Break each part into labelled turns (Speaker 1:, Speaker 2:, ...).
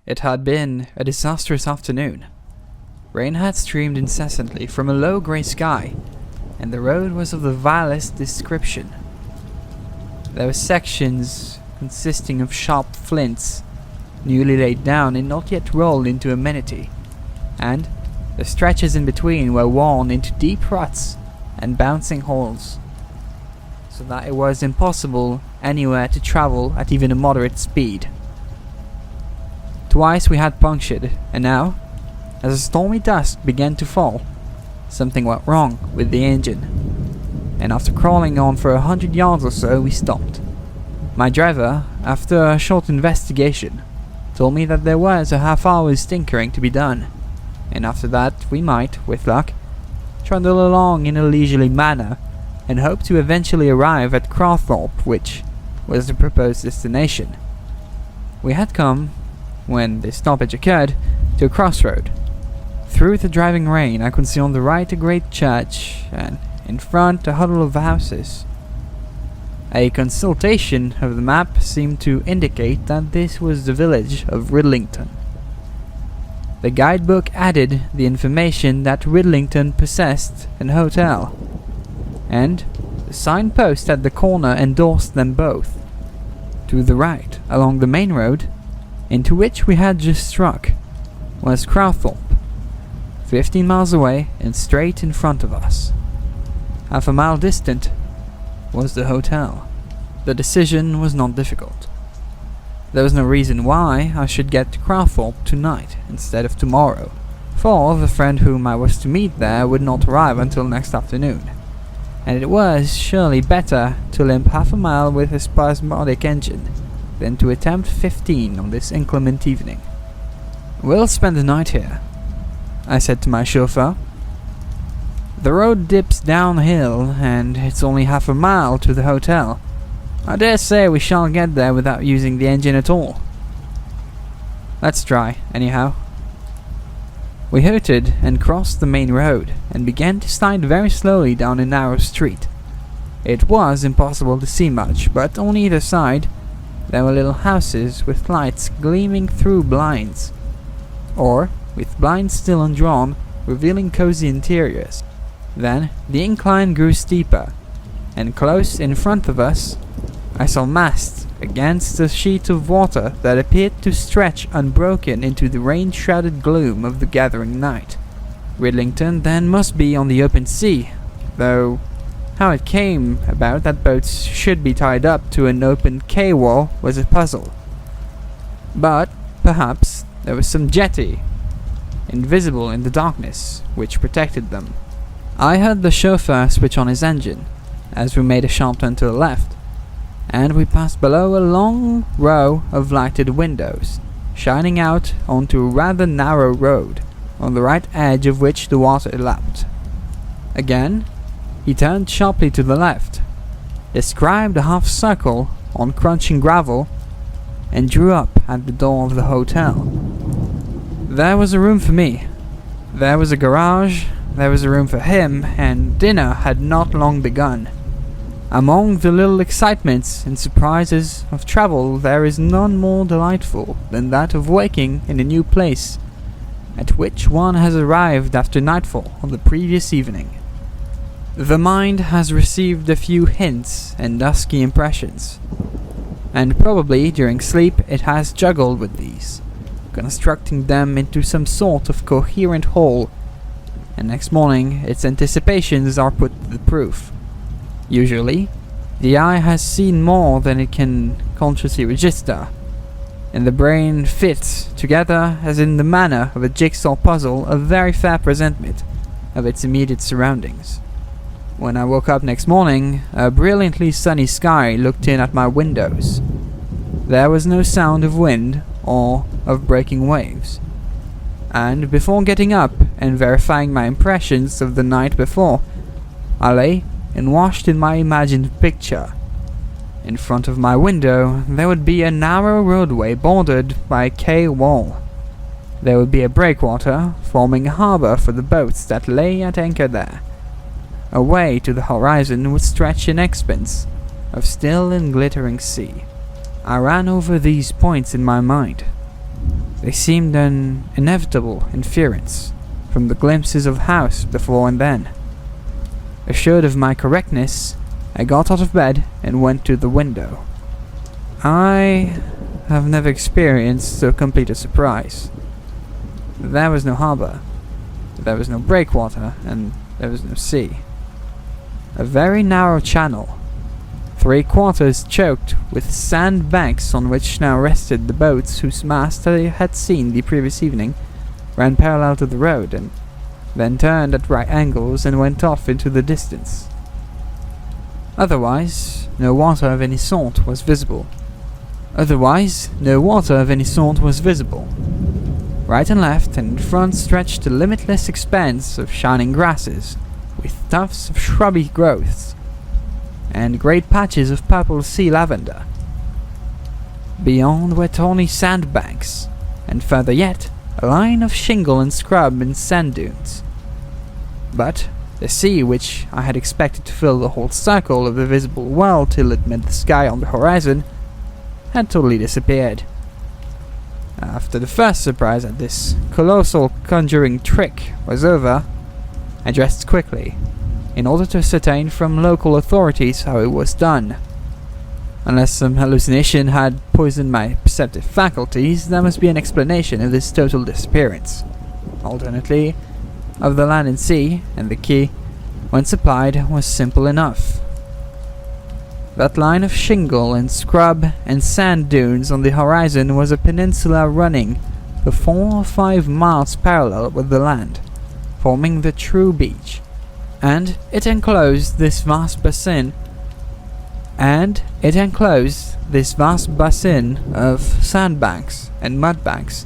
Speaker 1: It had been a disastrous afternoon. Rain had streamed incessantly from a low grey sky, and the road was of the vilest description. There were sections consisting of sharp flints, newly laid down and not yet rolled into amenity, and the stretches in between were worn into deep ruts and bouncing holes, so that it was impossible anywhere to travel at even a moderate speed. Twice we had punctured, and now, as a stormy dusk began to fall, something went wrong with the engine, and after crawling on for 100 yards or so, we stopped. My driver, after a short investigation, told me that there was a half-hour's tinkering to be done, and after that we might, with luck, trundle along in a leisurely manner and hope to eventually arrive at Crawthorpe, which was the proposed destination. We had come, when this stoppage occurred, to a crossroad. Through the driving rain I could see on the right a great church, and in front a huddle of houses. A consultation of the map seemed to indicate that this was the village of Ridlington. The guidebook added the information that Ridlington possessed an hotel, and the signpost at the corner endorsed them both. To the right, along the main road, into which we had just struck, was Crawthorpe, 15 miles away and straight in front of us. Half a mile distant was the hotel. The decision was not difficult. There was no reason why I should get to Crawthorpe tonight instead of tomorrow, for the friend whom I was to meet there would not arrive until next afternoon, and it was surely better to limp half a mile with a spasmodic engine than to attempt 15 on this inclement evening. "We'll spend the night here," I said to my chauffeur. "The road dips downhill, and it's only half a mile to the hotel. I dare say we shall get there without using the engine at all." "Let's try, anyhow." We hooted and crossed the main road, and began to slide very slowly down a narrow street. It was impossible to see much, but on either side there were little houses with lights gleaming through blinds, or with blinds still undrawn, revealing cozy interiors. Then the incline grew steeper, and close in front of us I saw massed against a sheet of water that appeared to stretch unbroken into the rain-shrouded gloom of the gathering night. Ridlington then must be on the open sea, though how it came about that boats should be tied up to an open quay-wall was a puzzle. But perhaps there was some jetty, invisible in the darkness, which protected them. I heard the chauffeur switch on his engine as we made a sharp turn to the left, and we passed below a long row of lighted windows, shining out onto a rather narrow road, on the right edge of which the water lapped. Again, he turned sharply to the left, described a half-circle on crunching gravel, and drew up at the door of the hotel. There was a room for me. There was a garage, there was a room for him, and dinner had not long begun. Among the little excitements and surprises of travel, there is none more delightful than that of waking in a new place, at which one has arrived after nightfall on the previous evening. The mind has received a few hints and dusky impressions, and probably during sleep it has juggled with these, constructing them into some sort of coherent whole, and next morning its anticipations are put to the proof. Usually, the eye has seen more than it can consciously register, and the brain fits together as in the manner of a jigsaw puzzle a very fair presentment of its immediate surroundings. When I woke up next morning, a brilliantly sunny sky looked in at my windows. There was no sound of wind or of breaking waves, and before getting up and verifying my impressions of the night before, I lay and watched in my imagined picture. In front of my window there would be a narrow roadway bordered by a quay wall. There would be a breakwater forming a harbour for the boats that lay at anchor there. Away to the horizon would stretch an expanse of still and glittering sea. I ran over these points in my mind. They seemed an inevitable inference from the glimpses of house before and then. Assured of my correctness, I got out of bed and went to the window. I have never experienced so complete a surprise. There was no harbour, there was no breakwater, and there was no sea. A very narrow channel, 3/4 choked with sand banks on which now rested the boats whose masts I had seen the previous evening, ran parallel to the road and then turned at right angles and went off into the distance. Otherwise, no water of any sort was visible. Right and left and in front stretched a limitless expanse of shining grasses, with tufts of shrubby growths, and great patches of purple sea lavender. Beyond were tawny sandbanks, and further yet, a line of shingle and scrub and sand dunes. But the sea, which I had expected to fill the whole circle of the visible world till it met the sky on the horizon, had totally disappeared. After the first surprise at this colossal conjuring trick was over, I dressed quickly, in order to ascertain from local authorities how it was done. Unless some hallucination had poisoned my perceptive faculties, there must be an explanation of this total disappearance. Alternately, of the land and sea, and the key, when supplied, was simple enough. That line of shingle and scrub and sand dunes on the horizon was a peninsula running for 4 or 5 miles parallel with the land, forming the true beach, and it enclosed this vast basin of sandbanks and mudbanks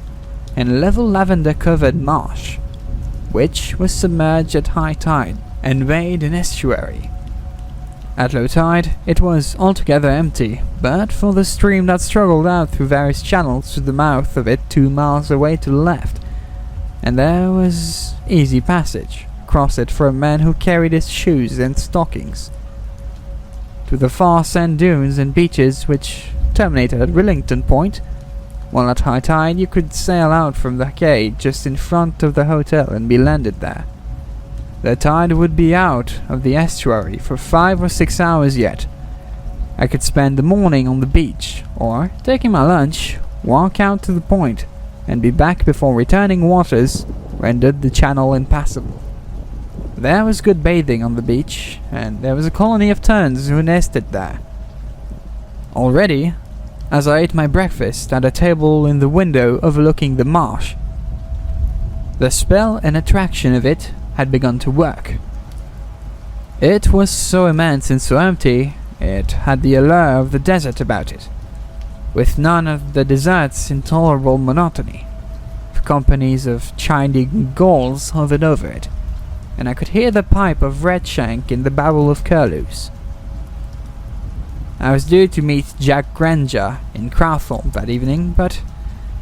Speaker 1: and level lavender-covered marsh, which was submerged at high tide and made an estuary. At low tide, it was altogether empty, but for the stream that struggled out through various channels to the mouth of it 2 miles away to the left, and there was easy passage across it for a man who carried his shoes and stockings. To the far sand dunes and beaches which terminated at Rillington Point, while at high tide you could sail out from the quay just in front of the hotel and be landed there. The tide would be out of the estuary for 5 or 6 hours yet. I could spend the morning on the beach, or, taking my lunch, walk out to the point, and be back before returning waters rendered the channel impassable. There was good bathing on the beach, and there was a colony of terns who nested there. Already, as I ate my breakfast at a table in the window overlooking the marsh, the spell and attraction of it had begun to work. It was so immense and so empty, it had the allure of the desert about it, with none of the desert's intolerable monotony. Companies of chiding gulls hovered over it, and I could hear the pipe of redshank in the babble of curlews. I was due to meet Jack Granger in Crowthorne that evening, but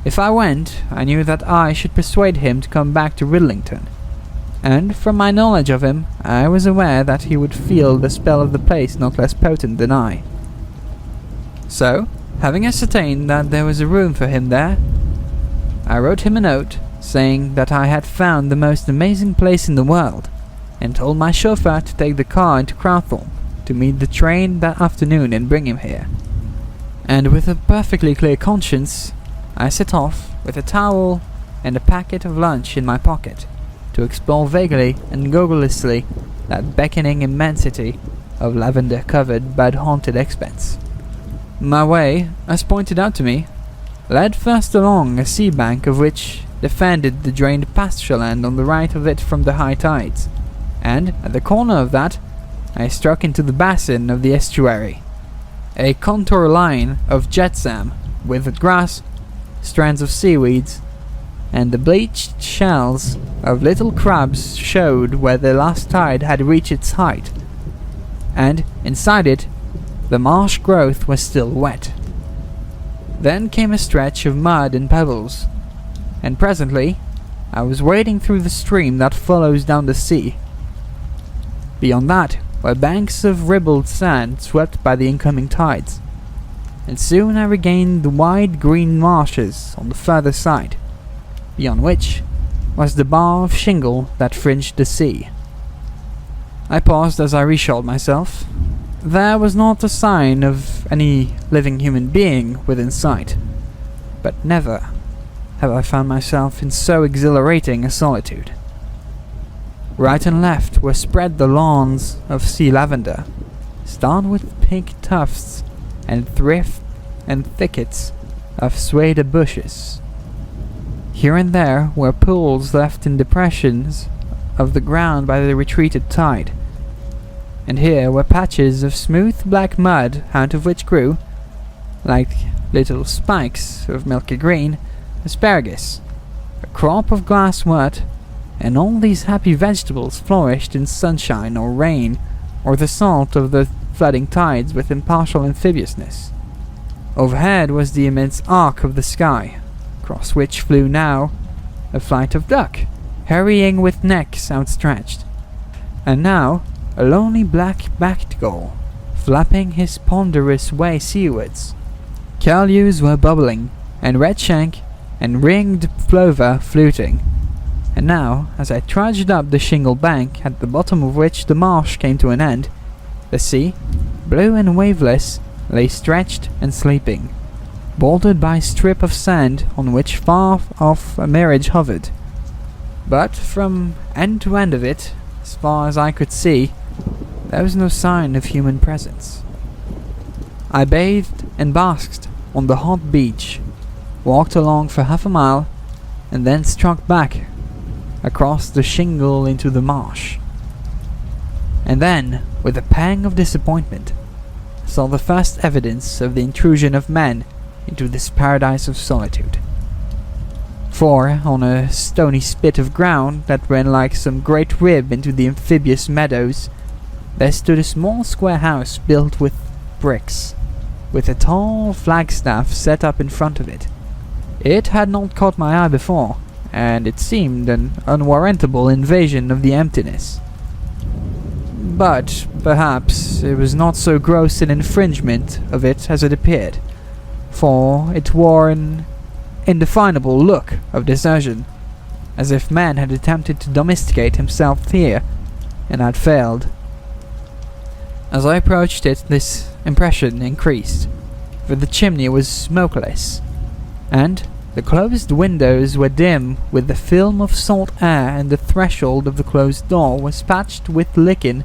Speaker 1: if I went, I knew that I should persuade him to come back to Rillington, and from my knowledge of him, I was aware that he would feel the spell of the place not less potent than I. So, having ascertained that there was a room for him there, I wrote him a note saying that I had found the most amazing place in the world, and told my chauffeur to take the car into Crowthorne to meet the train that afternoon and bring him here. And with a perfectly clear conscience, I set off with a towel and a packet of lunch in my pocket to explore vaguely and goggleishly that beckoning immensity of lavender-covered, bird-haunted expanse. My way, as pointed out to me, led first along a sea bank of which defended the drained pasture land on the right of it from the high tides, and at the corner of that I struck into the basin of the estuary, a contour line of jetsam with grass, strands of seaweeds, and the bleached shells of little crabs showed where the last tide had reached its height, and inside it the marsh growth was still wet. Then came a stretch of mud and pebbles, and presently I was wading through the stream that follows down the sea. Beyond that were banks of ribbled sand swept by the incoming tides, and soon I regained the wide green marshes on the further side, beyond which was the bar of shingle that fringed the sea. I paused as I reshouldered myself. There was not a sign of any living human being within sight, but never have I found myself in so exhilarating a solitude. Right and left were spread the lawns of sea lavender, starred with pink tufts and thrift and thickets of swayed bushes. Here and there were pools left in depressions of the ground by the retreated tide, and here were patches of smooth black mud out of which grew, like little spikes of milky green, asparagus, a crop of glasswort, and all these happy vegetables flourished in sunshine or rain, or the salt of the flooding tides with impartial amphibiousness. Overhead was the immense arc of the sky, across which flew now a flight of duck, hurrying with necks outstretched, and now a lonely black-backed gull, flapping his ponderous way seawards. Curlews were bubbling, and redshank and ringed plover fluting, and now, as I trudged up the shingle bank at the bottom of which the marsh came to an end, the sea, blue and waveless, lay stretched and sleeping, bordered by a strip of sand on which far off a mirage hovered. But from end to end of it, as far as I could see, there was no sign of human presence. I bathed and basked on the hot beach, walked along for half a mile, and then struck back across the shingle into the marsh. And then, with a pang of disappointment, saw the first evidence of the intrusion of men into this paradise of solitude. For, on a stony spit of ground that ran like some great rib into the amphibious meadows, there stood a small square house built with bricks, with a tall flagstaff set up in front of it. It had not caught my eye before, and it seemed an unwarrantable invasion of the emptiness. But perhaps it was not so gross an infringement of it as it appeared, for it wore an indefinable look of desertion, as if man had attempted to domesticate himself here, and had failed. As I approached it, this impression increased, for the chimney was smokeless, and the closed windows were dim with the film of salt air, and the threshold of the closed door was patched with lichen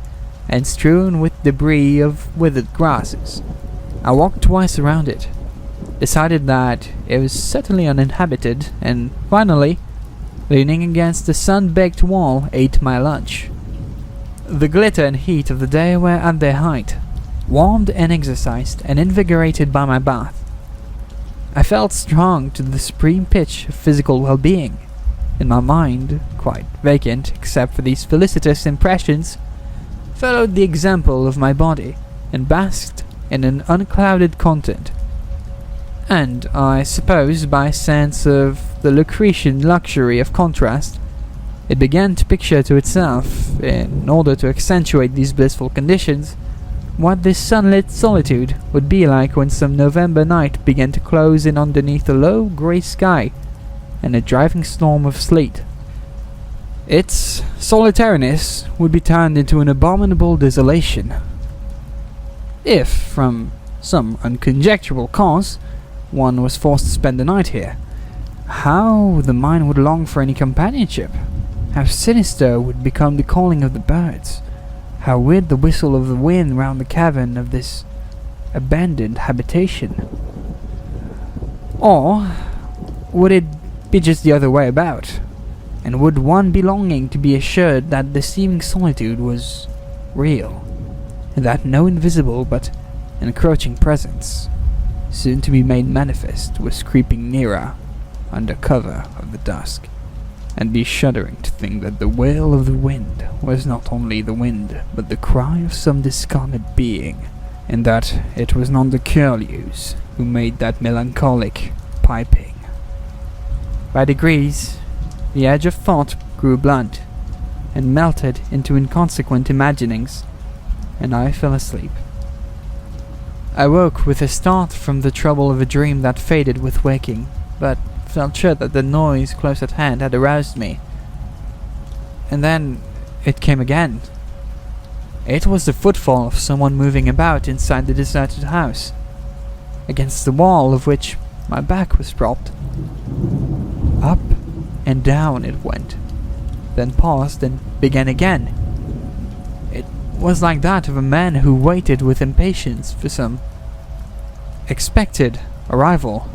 Speaker 1: and strewn with debris of withered grasses. I walked twice around it, decided that it was certainly uninhabited, and finally, leaning against the sun-baked wall, ate my lunch. The glitter and heat of the day were at their height, warmed and exercised and invigorated by my bath. I felt strong to the supreme pitch of physical well-being, and my mind, quite vacant except for these felicitous impressions, followed the example of my body and basked in an unclouded content. And I suppose by a sense of the Lucretian luxury of contrast, it began to picture to itself, in order to accentuate these blissful conditions, what this sunlit solitude would be like when some November night began to close in underneath a low grey sky and a driving storm of sleet. Its solitariness would be turned into an abominable desolation, if, from some unconjecturable cause, one was forced to spend the night here. How the mind would long for any companionship! How sinister would become the calling of the birds! How weird the whistle of the wind round the cavern of this abandoned habitation! Or would it be just the other way about? And would one be longing to be assured that the seeming solitude was real, and that no invisible but encroaching presence, soon to be made manifest, was creeping nearer under cover of the dusk, and be shuddering to think that the wail of the wind was not only the wind, but the cry of some discarnate being, and that it was not the curlews who made that melancholic piping. By degrees, the edge of thought grew blunt, and melted into inconsequent imaginings, and I fell asleep. I woke with a start from the trouble of a dream that faded with waking, but felt sure that the noise close at hand had aroused me. And then it came again. It was the footfall of someone moving about inside the deserted house, against the wall of which my back was propped. Up and down it went, then paused and began again. It was like that of a man who waited with impatience for some expected arrival.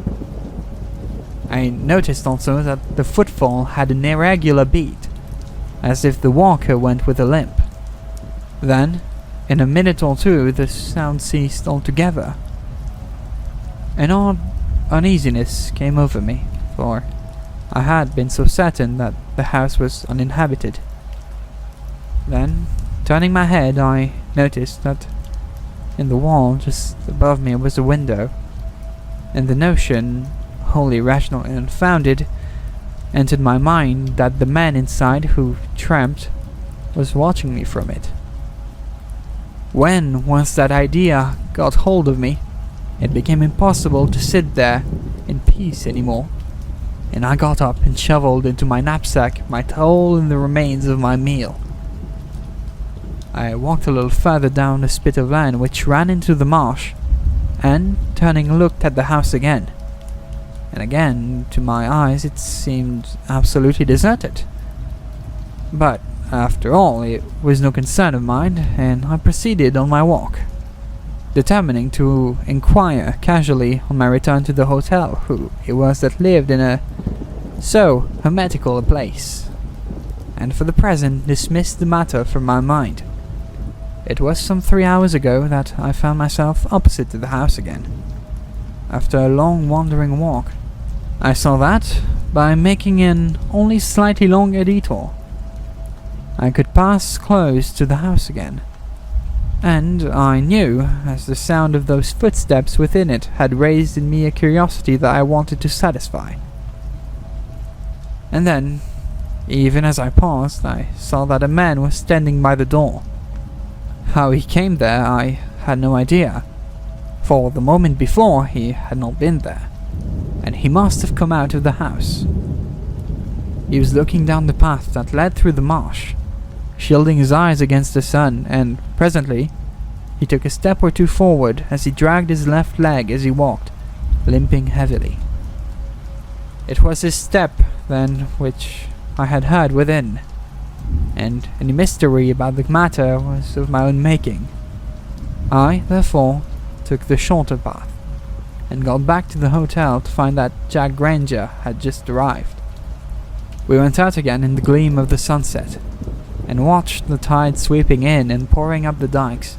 Speaker 1: I noticed also that the footfall had an irregular beat, as if the walker went with a limp. Then, in a minute or two, the sound ceased altogether. An odd uneasiness came over me, for I had been so certain that the house was uninhabited. Then, turning my head, I noticed that in the wall just above me was a window, and the notion, wholly rational and unfounded, entered my mind that the man inside who tramped was watching me from it. When once that idea got hold of me, it became impossible to sit there in peace anymore, and I got up and shoveled into my knapsack my towel and the remains of my meal. I walked a little further down the spit of land which ran into the marsh, and, turning, looked at the house again. And again, to my eyes, it seemed absolutely deserted. But, after all, it was no concern of mine, and I proceeded on my walk, determining to inquire casually on my return to the hotel who it was that lived in a so hermetical a place, and for the present dismissed the matter from my mind. It was some 3 hours ago that I found myself opposite to the house again. After a long wandering walk, I saw that, by making an only slightly longer detour, I could pass close to the house again. And I knew, as the sound of those footsteps within it had raised in me a curiosity that I wanted to satisfy. And then, even as I paused, I saw that a man was standing by the door. How he came there, I had no idea, for the moment before he had not been there, and he must have come out of the house. He was looking down the path that led through the marsh, shielding his eyes against the sun, and presently he took a step or two forward as he dragged his left leg as he walked, limping heavily. It was his step, then, which I had heard within, and any mystery about the matter was of my own making. I, therefore, took the shorter path, and got back to the hotel to find that Jack Granger had just arrived. We went out again in the gleam of the sunset, and watched the tide sweeping in and pouring up the dikes,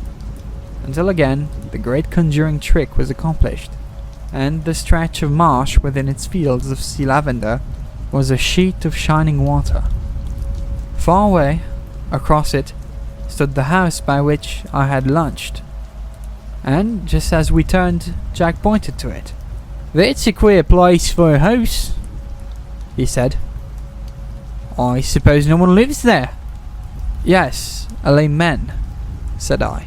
Speaker 1: until again the great conjuring trick was accomplished, and the stretch of marsh within its fields of sea lavender was a sheet of shining water. Far away, across it, stood the house by which I had lunched, and just as we turned, Jack pointed to it. "That's a queer place for a house," he said. "I suppose no one lives there?" "Yes, a lame man," said I.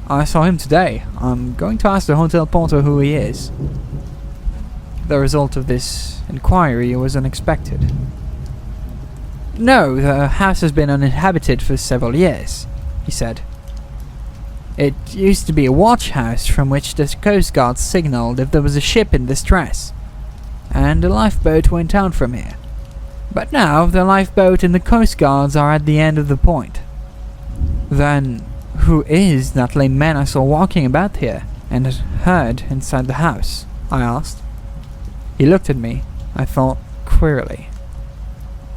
Speaker 1: "I saw him today. I'm going to ask the hotel porter who he is." The result of this inquiry was unexpected. "No, the house has been uninhabited for several years," he said. "It used to be a watch house from which the Coast Guard signaled if there was a ship in distress, and a lifeboat went out from here. But now the lifeboat and the Coast Guards are at the end of the point." "Then who is that lame man I saw walking about here and had heard inside the house?" I asked. He looked at me, I thought, queerly.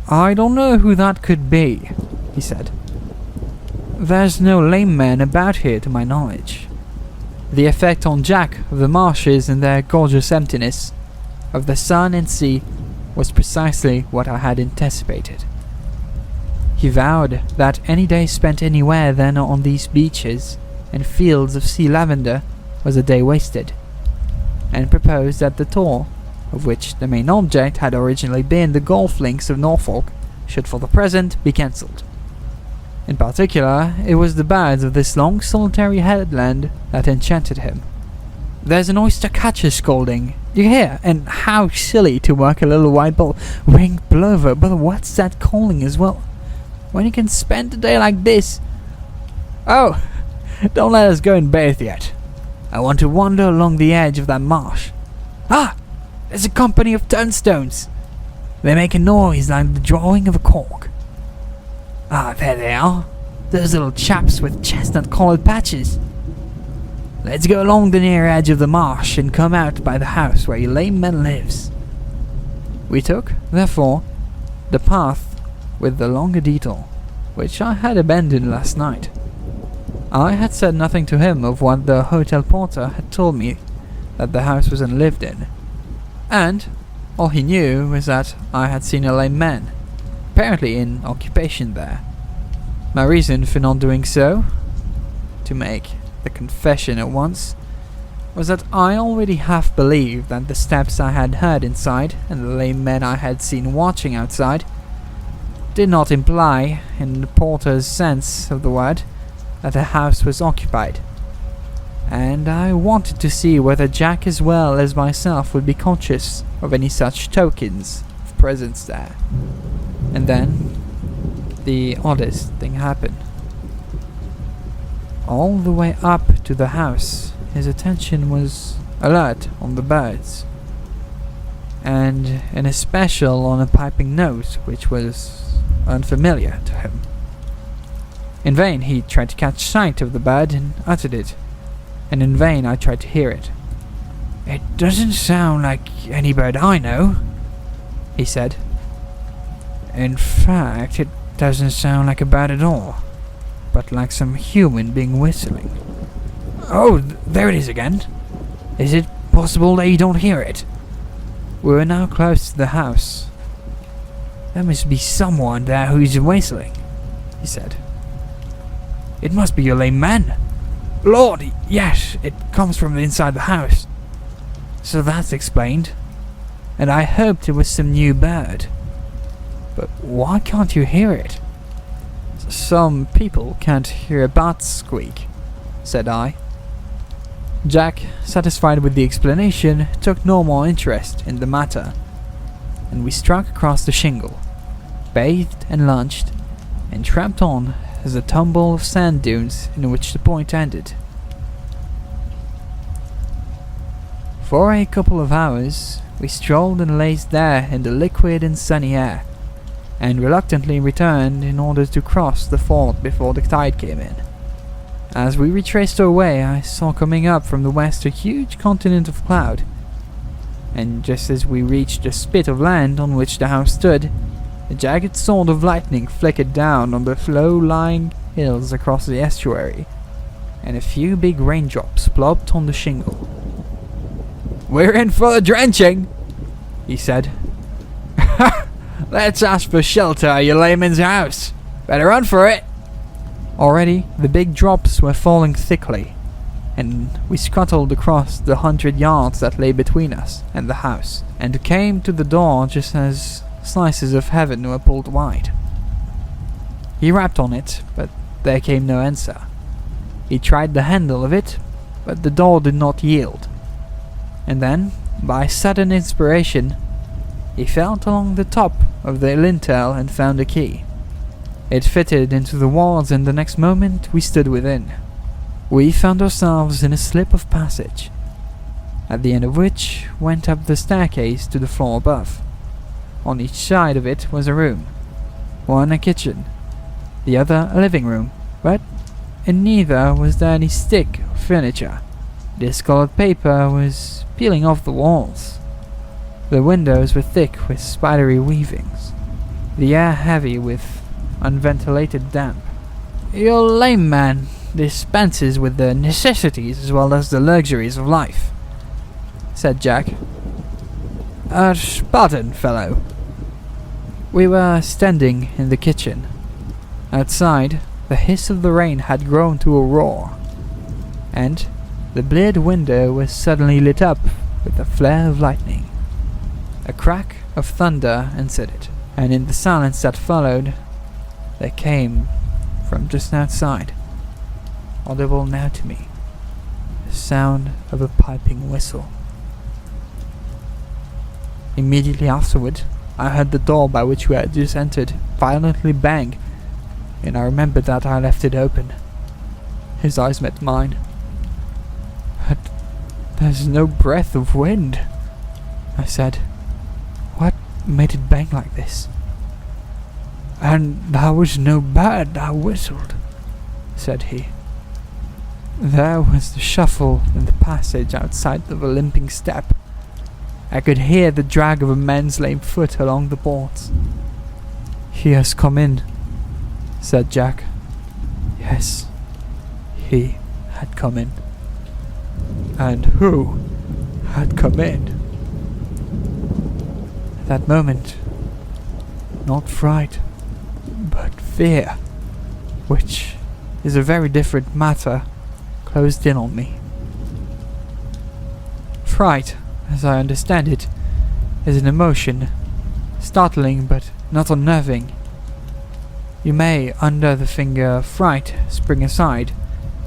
Speaker 1: "I don't know who that could be," he said. "There's no lame man about here to my knowledge." The effect on Jack of the marshes and their gorgeous emptiness, of the sun and sea, was precisely what I had anticipated. He vowed that any day spent anywhere than on these beaches and fields of sea lavender was a day wasted, and proposed that the tour, of which the main object had originally been the golf links of Norfolk, should for the present be cancelled. In particular, it was the birds of this long solitary headland that enchanted him. "There's an oyster-catcher scolding," You hear? And how silly to work a little white ball. Ring plover, but what's that calling as well? When you can spend the day like this. Oh, don't let us go and bathe yet. I want to wander along the edge of that marsh. Ah, there's a company of turnstones. They make a noise like the drawing of a cork. Ah, there they are. Those little chaps with chestnut-coloured patches. Let's go along the near edge of the marsh and come out by the house where your lame man lives. We took, therefore, the path with the longer detour, which I had abandoned last night. I had said nothing to him of what the hotel porter had told me, that the house was unlived in, and all he knew was that I had seen a lame man, apparently in occupation there. My reason for not doing so, to make the confession at once, was that I already half believed that the steps I had heard inside and the lame men I had seen watching outside did not imply, in the porter's sense of the word, that the house was occupied, and I wanted to see whether Jack as well as myself would be conscious of any such tokens of presence there. And then the oddest thing happened. All the way up to the house, his attention was alert on the birds, and in especial on a piping note which was unfamiliar to him. In vain he tried to catch sight of the bird and uttered it, and in vain I tried to hear it. "It doesn't sound like any bird I know," he said. "In fact, it doesn't sound like a bird at all, but like some human being whistling. Oh, there it is again. Is it possible that you don't hear it?" We were now close to the house. "There must be someone there who's whistling," he said. "It must be your lame man. Lord, yes, it comes from inside the house." So that's explained. And I hoped it was some new bird. But why can't you hear it? "Some people can't hear a bat squeak," said I. Jack, satisfied with the explanation, took no more interest in the matter, and we struck across the shingle, bathed and lunched, and tramped on as a tumble of sand dunes in which the point ended. For a couple of hours, we strolled and lazed there in the liquid and sunny air, and reluctantly returned in order to cross the ford before the tide came in. As we retraced our way, I saw coming up from the west a huge continent of cloud, and just as we reached the spit of land on which the house stood, a jagged sword of lightning flickered down on the low-lying hills across the estuary, and a few big raindrops plopped on the shingle. "We're in for a drenching," he said. "Let's ask for shelter at your layman's house. Better run for it." Already the big drops were falling thickly, and we scuttled across the 100 yards that lay between us and the house, and came to the door just as slices of heaven were pulled wide. He rapped on it, but there came no answer. He tried the handle of it, but the door did not yield. And then, by sudden inspiration, he felt along the top of the lintel and found a key. It fitted into the walls, and the next moment we stood within. We found ourselves in a slip of passage, at the end of which went up the staircase to the floor above. On each side of it was a room, one a kitchen, the other a living room, but in neither was there any stick or furniture. Discolored paper was peeling off the walls. The windows were thick with spidery weavings, the air heavy with unventilated damp. "Your lame man dispenses with the necessities as well as the luxuries of life," said Jack. Pardon, fellow." We were standing in the kitchen. Outside, the hiss of the rain had grown to a roar, and the bleared window was suddenly lit up with a flare of lightning. A crack of thunder answered it, and in the silence that followed, there came, from just outside, audible now to me, the sound of a piping whistle. Immediately afterward, I heard the door by which we had just entered violently bang, and I remembered that I left it open. His eyes met mine. "But there's no breath of wind," I said. "What made it bang like this?" "And that was no bird that whistled," said he. There was the shuffle in the passage outside of a limping step. I could hear the drag of a man's lame foot along the boards. "He has come in," said Jack. Yes, he had come in. And who had come in? At that moment, not fright, but fear, which is a very different matter, closed in on me. Fright, as I understand it, is an emotion, startling but not unnerving. You may, under the finger fright, spring aside.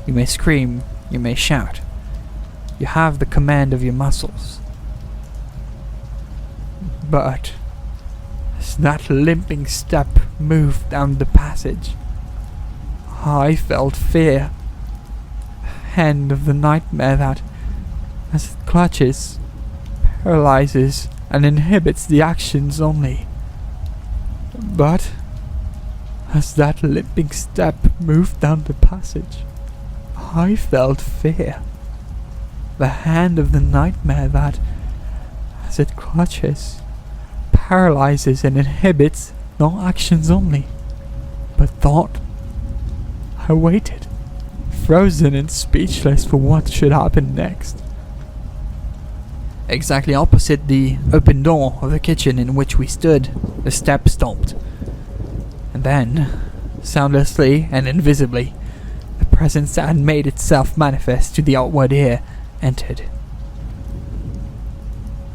Speaker 1: You may scream, you may shout. You have the command of your muscles. But as that limping step moved down the passage, I felt fear. Hand of the nightmare that, as it clutches, paralyzes and inhibits the actions only. But as that limping step moved down the passage, I felt fear. The hand of the nightmare that, as it clutches, paralyzes and inhibits not actions only, but thought. I waited, frozen and speechless for what should happen next. Exactly opposite the open door of the kitchen in which we stood, the step stopped. And then, soundlessly and invisibly, the presence that had made itself manifest to the outward ear entered.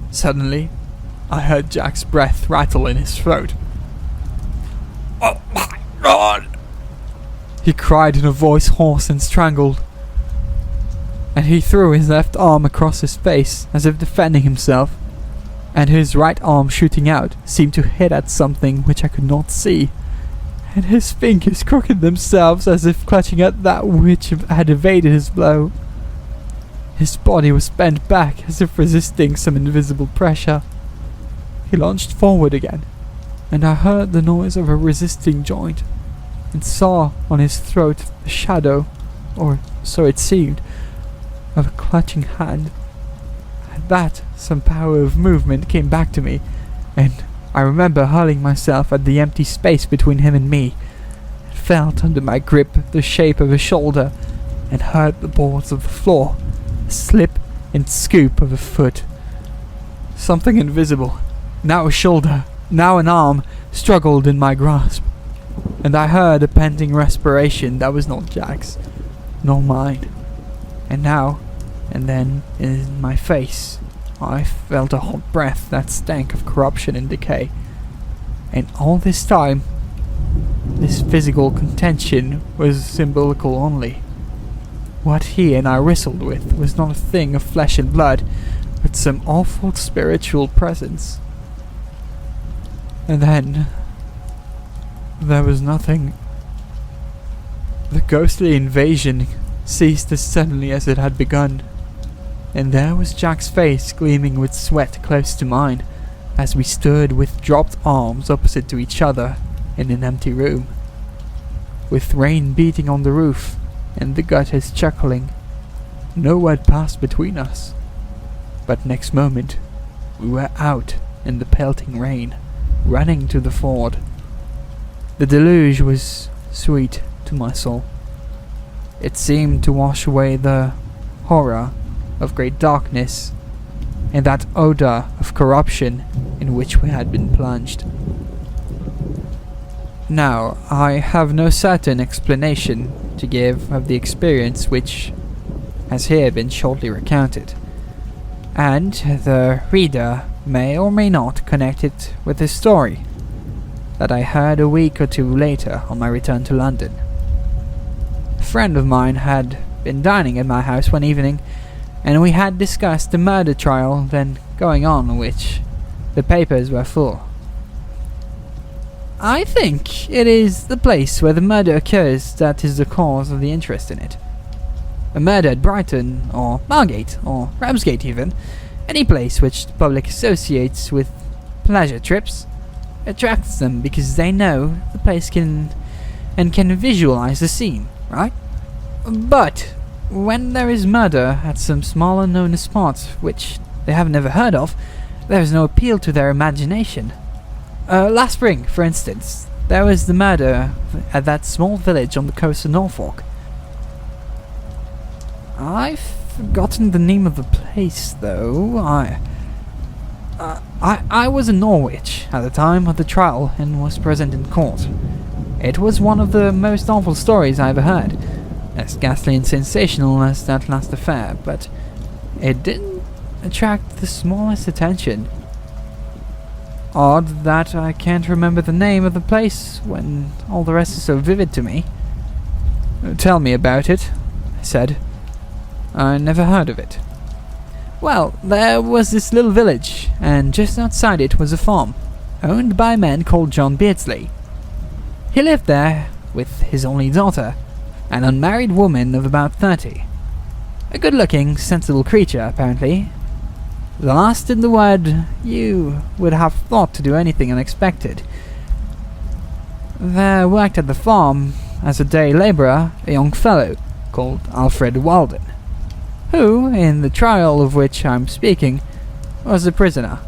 Speaker 1: Suddenly, I heard Jack's breath rattle in his throat. "Oh my God!" he cried in a voice hoarse and strangled. And he threw his left arm across his face as if defending himself, and his right arm shooting out seemed to hit at something which I could not see, and his fingers crooked themselves as if clutching at that which had evaded his blow. His body was bent back as if resisting some invisible pressure. He launched forward again, and I heard the noise of a resisting joint, and saw on his throat the shadow, or so it seemed, of a clutching hand. At that, some power of movement came back to me, and I remember hurling myself at the empty space between him and me, and felt under my grip the shape of a shoulder, and heard the boards of the floor, a slip and scoop of a foot. Something invisible, now a shoulder, now an arm, struggled in my grasp, and I heard a panting respiration that was not Jack's, nor mine. And now and then in my face I felt a hot breath that stank of corruption and decay. And all this time, this physical contention was symbolical only. What he and I wrestled with was not a thing of flesh and blood, but some awful spiritual presence. And then there was nothing. The ghostly invasion ceased as suddenly as it had begun, and there was Jack's face gleaming with sweat close to mine, as we stood with dropped arms opposite to each other in an empty room. With rain beating on the roof and the gutters chuckling, no word passed between us. But next moment, we were out in the pelting rain, running to the ford. The deluge was sweet to my soul. It seemed to wash away the horror of great darkness and that odor of corruption in which we had been plunged. Now, I have no certain explanation to give of the experience which has here been shortly recounted, and the reader may or may not connect it with the story that I heard a week or two later on my return to London. A friend of mine had been dining at my house one evening, and we had discussed the murder trial then going on, which The papers were full. I think it is the place where the murder occurs that is the cause of the interest in it. A murder at Brighton, or Margate, or Ramsgate even, any place which the public associates with pleasure trips, attracts them because they know the place can visualize the scene, right? But when there is murder at some small unknown spot which they have never heard of, there is no appeal to their imagination. Last spring, for instance, there was the murder at that small village on the coast of Norfolk. I've forgotten the name of the place, though. I was in Norwich at the time of the trial and was present in court. It was one of the most awful stories I ever heard, as ghastly and sensational as that last affair, but it didn't attract the smallest attention. Odd that I can't remember the name of the place when all the rest is so vivid to me. Tell me about it, I said. I never heard of it. Well, there was this little village, and just outside it was a farm, owned by a man called John Beardsley. He lived there with his only daughter, an unmarried woman of about 30. A good-looking, sensible creature, apparently. The last in the word you would have thought to do anything unexpected. There worked at the farm, as a day labourer, a young fellow called Alfred Walden, who, in the trial of which I'm speaking, was a prisoner.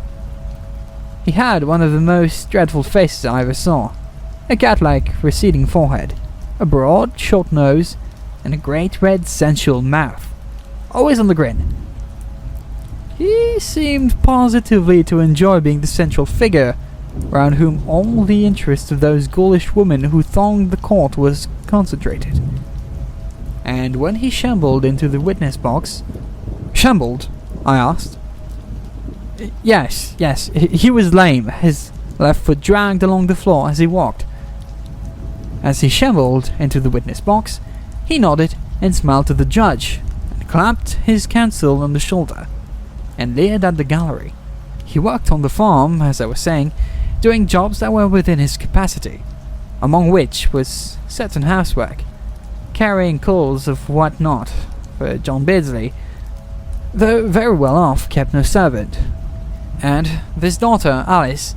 Speaker 1: He had one of the most dreadful faces I ever saw, a cat-like receding forehead, a broad, short nose, and a great red sensual mouth, always on the grin. He seemed positively to enjoy being the central figure, around whom all the interest of those ghoulish women who thronged the court was concentrated. And when he shambled into the witness box... Shambled? I asked. Yes, he was lame, his left foot dragged along the floor as he walked. As he shambled into the witness box, he nodded and smiled to the judge, and clapped his counsel on the shoulder, and leered at the gallery. He worked on the farm, as I was saying, doing jobs that were within his capacity, among which was certain housework, carrying coals of what not, for John Beardsley, though very well off, kept no servant. And this daughter, Alice,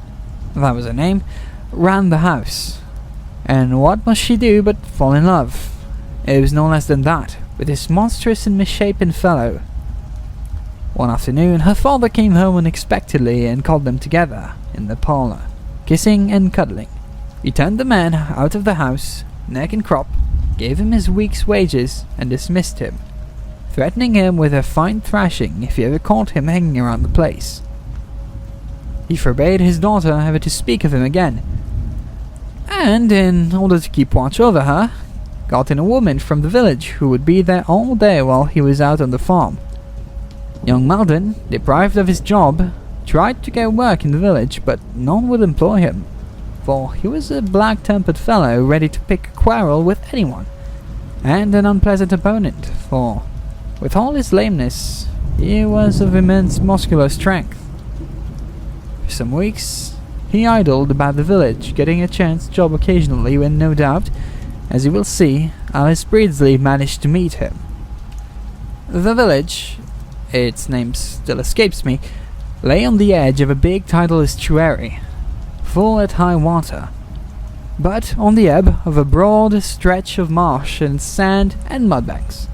Speaker 1: that was her name, ran the house. And what must she do but fall in love? It was no less than that, with this monstrous and misshapen fellow. One afternoon, her father came home unexpectedly and called them together in the parlour, kissing and cuddling. He turned the man out of the house, neck and crop, gave him his week's wages, and dismissed him, threatening him with a fine thrashing if he ever caught him hanging around the place. He forbade his daughter ever to speak of him again, and, in order to keep watch over her, got in a woman from the village who would be there all day while he was out on the farm. Young Malden, deprived of his job, tried to get work in the village, but none would employ him, for he was a black-tempered fellow ready to pick a quarrel with anyone, and an unpleasant opponent, for, with all his lameness, he was of immense muscular strength. For some weeks, he idled about the village, getting a chance job occasionally when, no doubt, as you will see, Alice Beardsley managed to meet him. The village, its name still escapes me, lay on the edge of a big tidal estuary, full at high water, but on the ebb of a broad stretch of marsh and sand and mudbanks,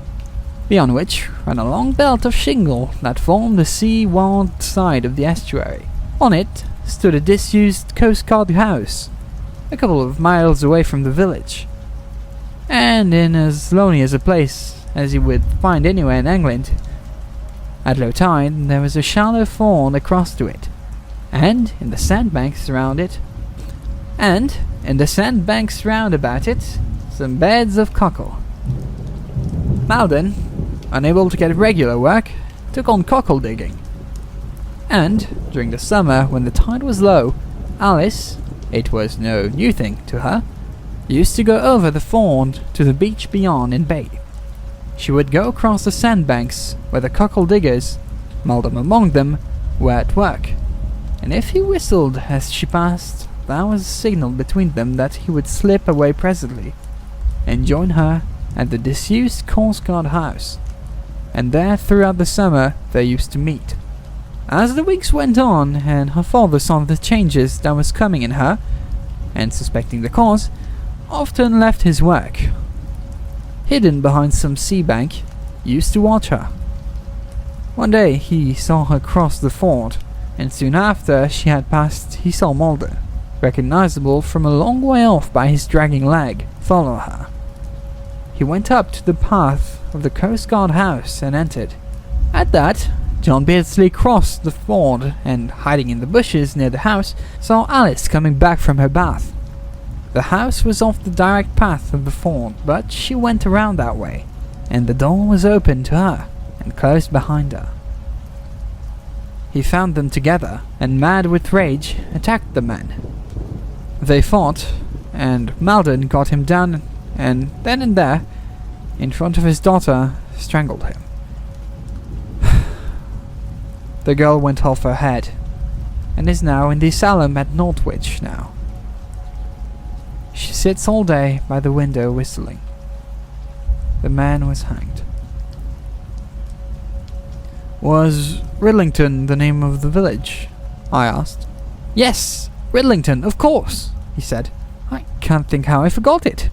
Speaker 1: beyond which ran a long belt of shingle that formed the sea-walled side of the estuary. On it stood a disused Coast Guard house, a couple of miles away from the village, and in as lonely as a place as you would find anywhere in England. At low tide there was a shallow ford across to it, and in the sandbanks round about it, some beds of cockle. Malden, unable to get regular work, took on cockle digging. And, during the summer when the tide was low, Alice, it was no new thing to her, used to go over the ford to the beach beyond and bathe. She would go across the sandbanks where the cockle diggers, Malden among them, were at work, and if he whistled as she passed, that was a signal between them that he would slip away presently and join her at the disused Coast Guard house, and there throughout the summer they used to meet. As the weeks went on and her father saw the changes that was coming in her, and suspecting the cause, often left his work, hidden behind some sea bank, used to watch her. One day he saw her cross the ford, and soon after she had passed he saw Mulder, recognizable from a long way off by his dragging leg, follow her. He went up to the path of the Coast Guard house and entered. At that, John Beardsley crossed the ford and, hiding in the bushes near the house, saw Alice coming back from her bath. The house was off the direct path of the ford, but she went around that way, and the door was open to her and closed behind her. He found them together, and mad with rage, attacked the men. They fought, and Maldon got him down, and then and there, in front of his daughter, strangled him. The girl went off her head, and is now in the asylum at Northwich now. She sits all day by the window whistling. The man was hanged. Was Ridlington the name of the village? I asked. Yes, Ridlington, of course, he said. I can't think how I forgot it.